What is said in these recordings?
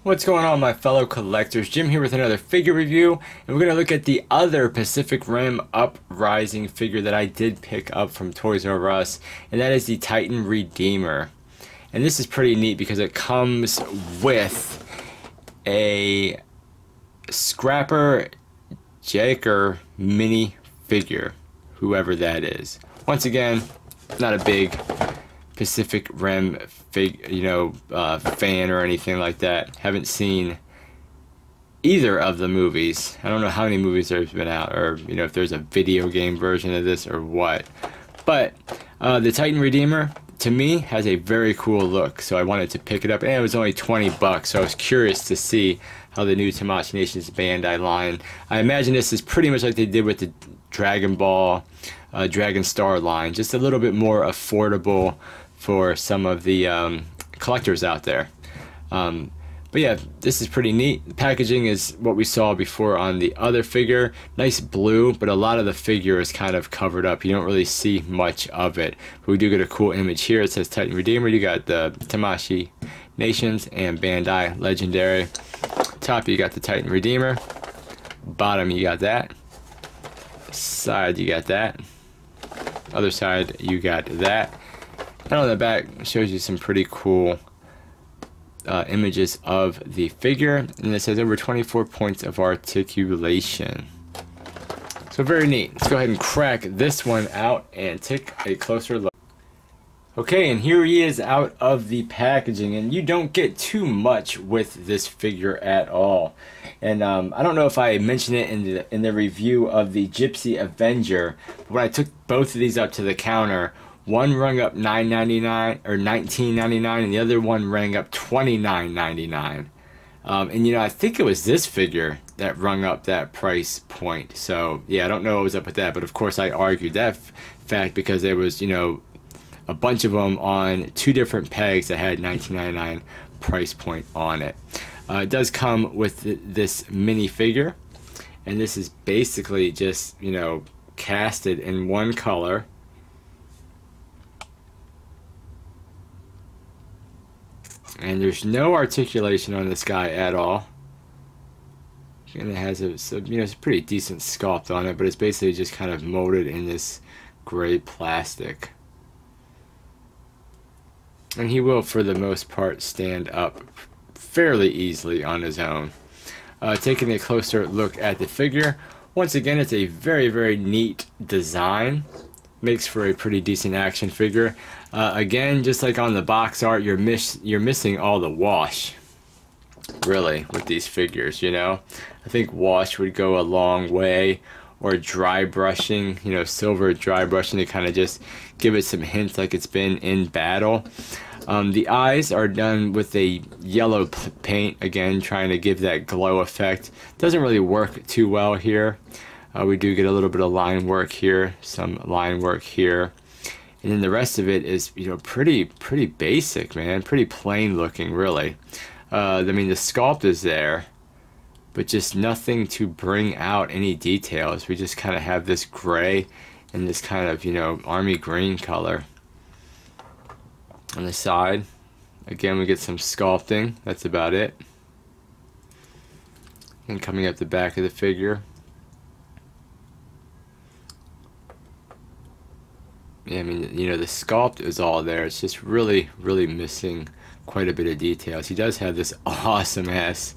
What's going on, my fellow collectors? Jim here with another figure review, and we're going to look at the other Pacific Rim Uprising figure that I did pick up from Toys R Us, and that is the Titan Redeemer. And this is pretty neat because it comes with a Scrapper Jaeger minifigure, whoever that is. Once again, not a big Pacific Rim fan or anything like that. Haven't seen either of the movies. I don't know how many movies there's been out, or if there's a video game version of this or what. But the Titan Redeemer, to me, has a very cool look, so I wanted to pick it up, and it was only 20 bucks, so I was curious to see how the new Tamashi Nation's Bandai line. I imagine this is pretty much like they did with the Dragon Ball, Dragon Star line, just a little bit more affordable for some of the collectors out there. But yeah, this is pretty neat. The packaging is what we saw before on the other figure. Nice blue, but a lot of the figure is kind of covered up. You don't really see much of it. But we do get a cool image here. It says Titan Redeemer. You got the Tamashi Nations and Bandai Legendary. Top, you got the Titan Redeemer. Bottom, you got that. Side, you got that. Other side, you got that. And on the back, shows you some pretty cool images of the figure, and it says over 24 points of articulation. So very neat. Let's go ahead and crack this one out and take a closer look. Okay, and here he is out of the packaging, and you don't get too much with this figure at all. And I don't know if I mentioned it in the review of the Gipsy Avenger, but when I took both of these up to the counter, one rung up $9.99 or $19.99, and the other one rang up $29.99. And I think it was this figure that rung up that price point. So yeah, I don't know what was up with that, but of course I argued that fact because there was a bunch of them on two different pegs that had $19.99 price point on it. It does come with this minifigure, and this is basically just casted in one color. And there's no articulation on this guy at all. And it has it's a pretty decent sculpt on it, but it's basically just kind of molded in this gray plastic. And he will, for the most part, stand up fairly easily on his own. Taking a closer look at the figure, once again, it's a very, very neat design. Makes for a pretty decent action figure. Again, just like on the box art, you're missing all the wash, really, with these figures. I think wash would go a long way, or dry brushing, silver dry brushing to kind of just give it some hints like it's been in battle. The eyes are done with a yellow paint, again trying to give that glow effect. Doesn't really work too well here. We do get a little bit of line work here, some line work here, and then the rest of it is pretty basic, man. Pretty plain looking, really. I mean, the sculpt is there, but just nothing to bring out any details. We just kind of have this gray and this kind of army green color on the side. Again, we get some sculpting. That's about it. And coming up the back of the figure, I mean, the sculpt is all there. It's just really missing quite a bit of details. He does have this awesome ass,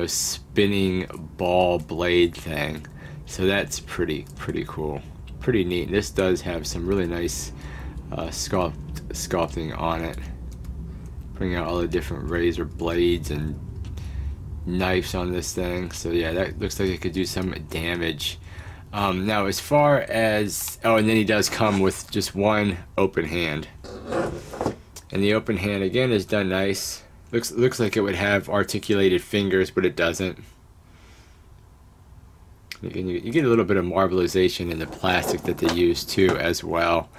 spinning ball blade thing. So that's pretty cool. Pretty neat. This does have some really nice sculpting on it. Bring out all the different razor blades and knives on this thing. So yeah, that looks like it could do some damage. Now as far as, and then he does come with just one open hand, and the open hand again is done nice. Looks like it would have articulated fingers, but it doesn't. You get a little bit of marbleization in the plastic that they use too as well.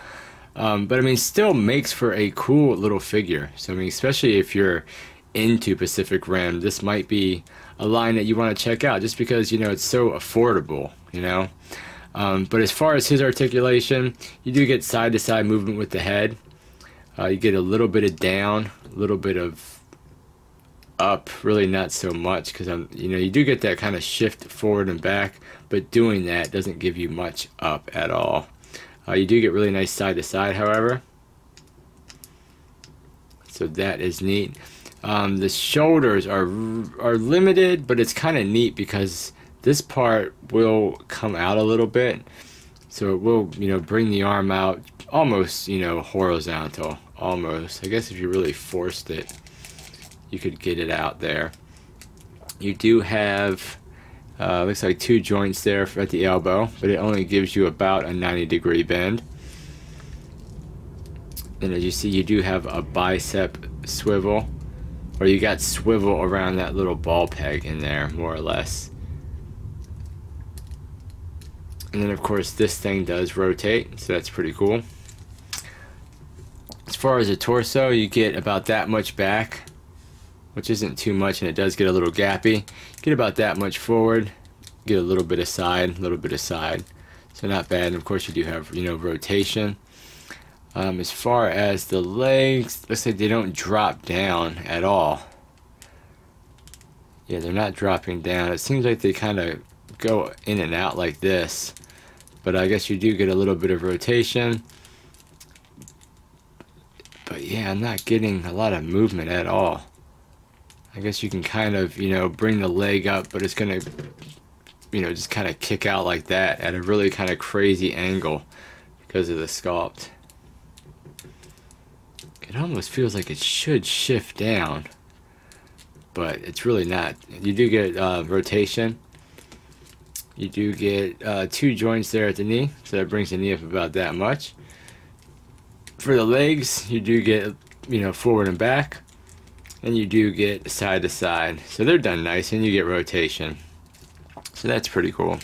But I mean, still makes for a cool little figure. So I mean, especially if you're into Pacific Rim, this might be a line that you want to check out just because it's so affordable. But as far as his articulation, you do get side to side movement with the head. You get a little bit of down, a little bit of up, really not so much, because you do get that kind of shift forward and back, but doing that doesn't give you much up at all. You do get really nice side to side, however, so that is neat. The shoulders are limited, but it's kind of neat because this part will come out a little bit, so it will bring the arm out almost horizontal, almost. I guess if you really forced it, you could get it out there. You do have looks like 2 joints there at the elbow, but it only gives you about a 90-degree bend. And as you see, you do have a bicep swivel, or you got swivel around that little ball peg in there, more or less. And then of course this thing does rotate, so that's pretty cool. As far as the torso, you get about that much back, which isn't too much, and it does get a little gappy. Get about that much forward, get a little bit of side, so not bad. And of course you do have rotation. As far as the legs, looks like they don't drop down at all. Yeah, they're not dropping down. It seems like they kind of go in and out like this, but I guess you do get a little bit of rotation. But yeah, I'm not getting a lot of movement at all. I guess you can kind of bring the leg up, but it's gonna just kind of kick out like that at a really kind of crazy angle because of the sculpt. It almost feels like it should shift down, but it's really not. You do get rotation. You do get 2 joints there at the knee, so that brings the knee up about that much. For the legs, you do get forward and back, and you do get side to side, so they're done nice, and you get rotation, so that's pretty cool.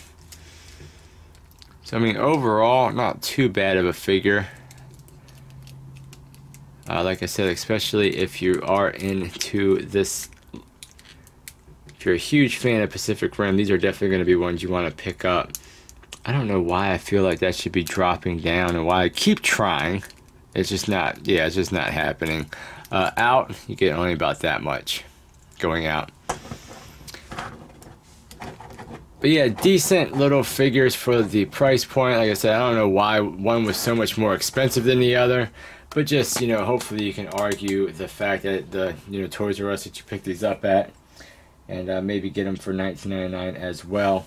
So I mean, overall, not too bad of a figure. Like I said, especially if you are into this, if you're a huge fan of Pacific Rim, these are definitely going to be ones you want to pick up. I don't know why I feel like that should be dropping down, and why I keep trying. It's just not, it's just not happening. Out, you get only about that much going out. But yeah, decent little figures for the price point. Like I said, I don't know why one was so much more expensive than the other, but just hopefully you can argue the fact that the Toys R Us that you pick these up at, and maybe get them for $19.99 as well.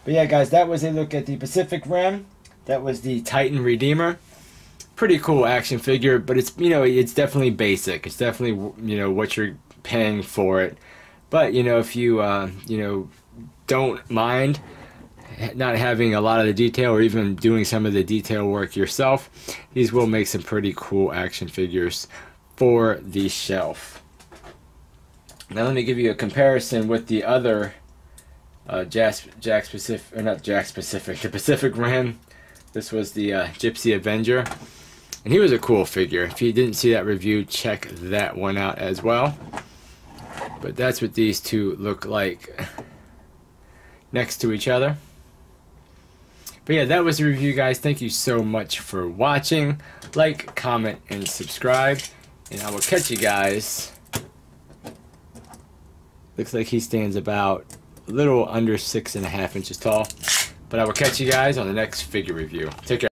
But yeah, guys, that was a look at the Pacific Rim. That was the Titan Redeemer. Pretty cool action figure, but it's it's definitely basic. It's definitely what you're paying for it. But if you don't mind not having a lot of the detail, or even doing some of the detail work yourself, these will make some pretty cool action figures for the shelf. Now let me give you a comparison with the other the Pacific Rim. This was the Gipsy Avenger, and he was a cool figure. If you didn't see that review, check that one out as well. But that's what these two look like next to each other. But yeah, that was the review, guys. Thank you so much for watching. Like, comment, and subscribe, and I will catch you guys. Looks like he stands about a little under 6.5 inches tall. But I will catch you guys on the next figure review. Take care.